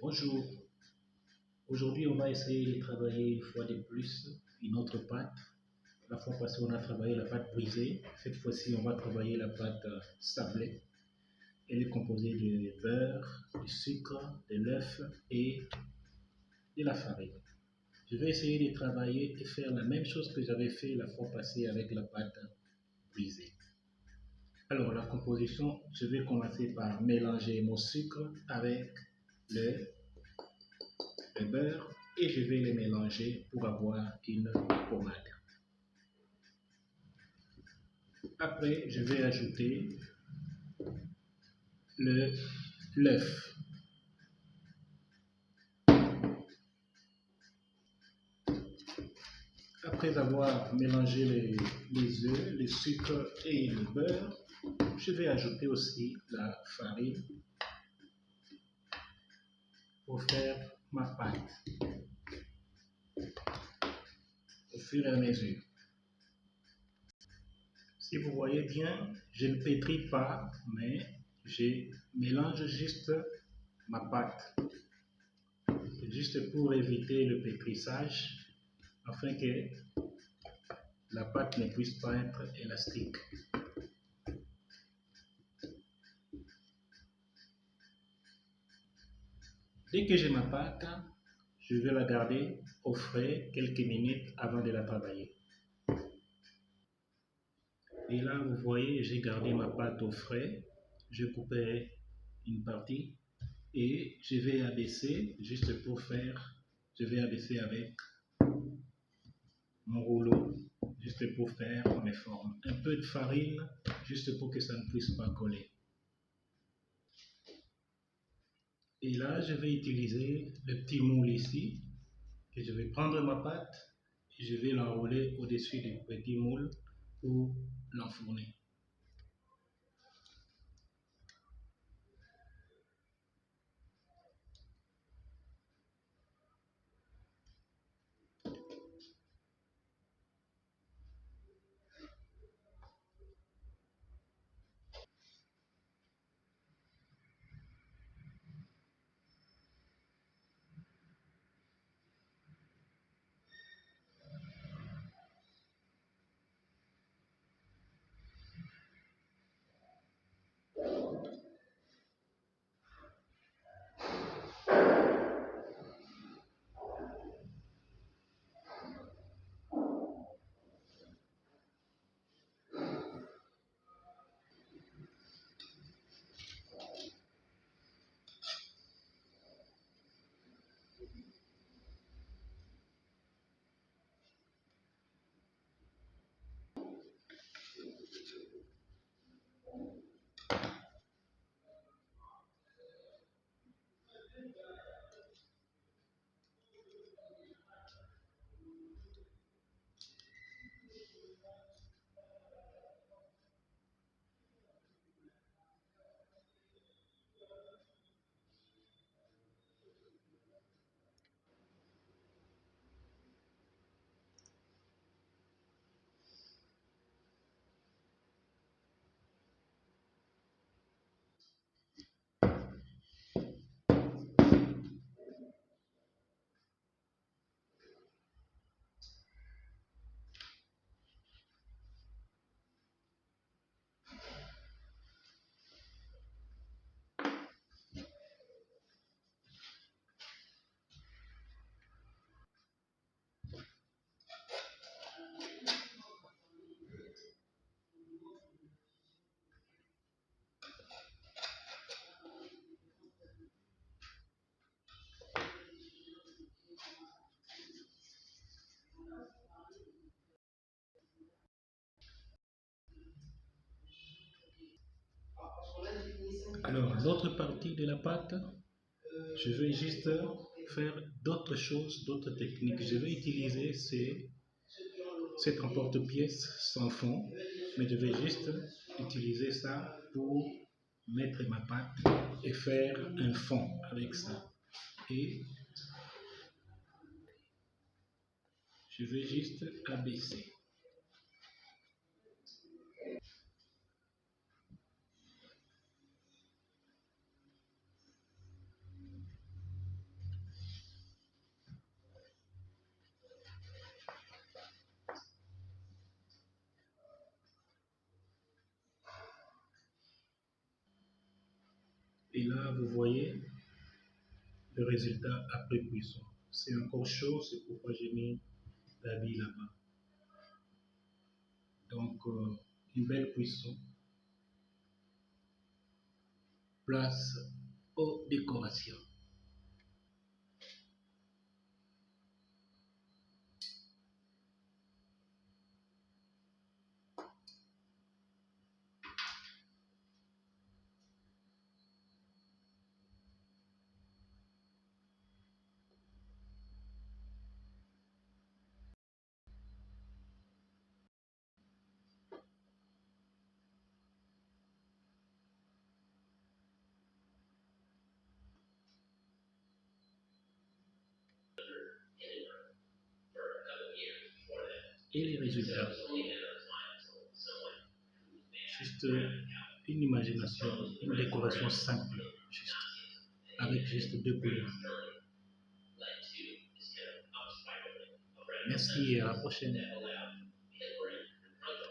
Bonjour, aujourd'hui on va essayer de travailler une fois de plus une autre pâte. La fois passée on a travaillé la pâte brisée, cette fois-ci on va travailler la pâte sablée. Elle est composée de beurre, de sucre, de l'œuf et de la farine. Je vais essayer de travailler et faire la même chose que j'avais fait la fois passée avec la pâte brisée. Alors la composition, je vais commencer par mélanger mon sucre avec le beurre et je vais les mélanger pour avoir une pommade. Après, je vais ajouter l'œuf. Après avoir mélangé les œufs, le sucre et le beurre, je vais ajouter aussi la farine pour faire ma pâte au fur et à mesure. Si vous voyez bien, je ne pétris pas, mais je mélange juste ma pâte, juste pour éviter le pétrissage, afin que la pâte ne puisse pas être élastique. Dès que j'ai ma pâte, je vais la garder au frais quelques minutes avant de la travailler. Et là, vous voyez, j'ai gardé ma pâte au frais. Je coupais une partie et je vais abaisser juste pour faire, je vais abaisser avec mon rouleau, juste pour faire mes formes. Un peu de farine, juste pour que ça ne puisse pas coller. Et là, je vais utiliser le petit moule ici. Et je vais prendre ma pâte et je vais l'enrouler au-dessus du petit moule pour l'enfourner. Alors, l'autre partie de la pâte, je vais juste faire d'autres choses, d'autres techniques. Je vais utiliser cet emporte-pièce sans fond, mais je vais juste utiliser ça pour mettre ma pâte et faire un fond avec ça. Et je vais juste abaisser. Et là, vous voyez le résultat après cuisson. C'est encore chaud, c'est pourquoi j'ai mis l'habit là-bas. Donc, une belle cuisson. Place aux décorations. Et les résultats. Juste une imagination, une décoration simple, juste, avec juste deux couleurs. Merci et à la prochaine.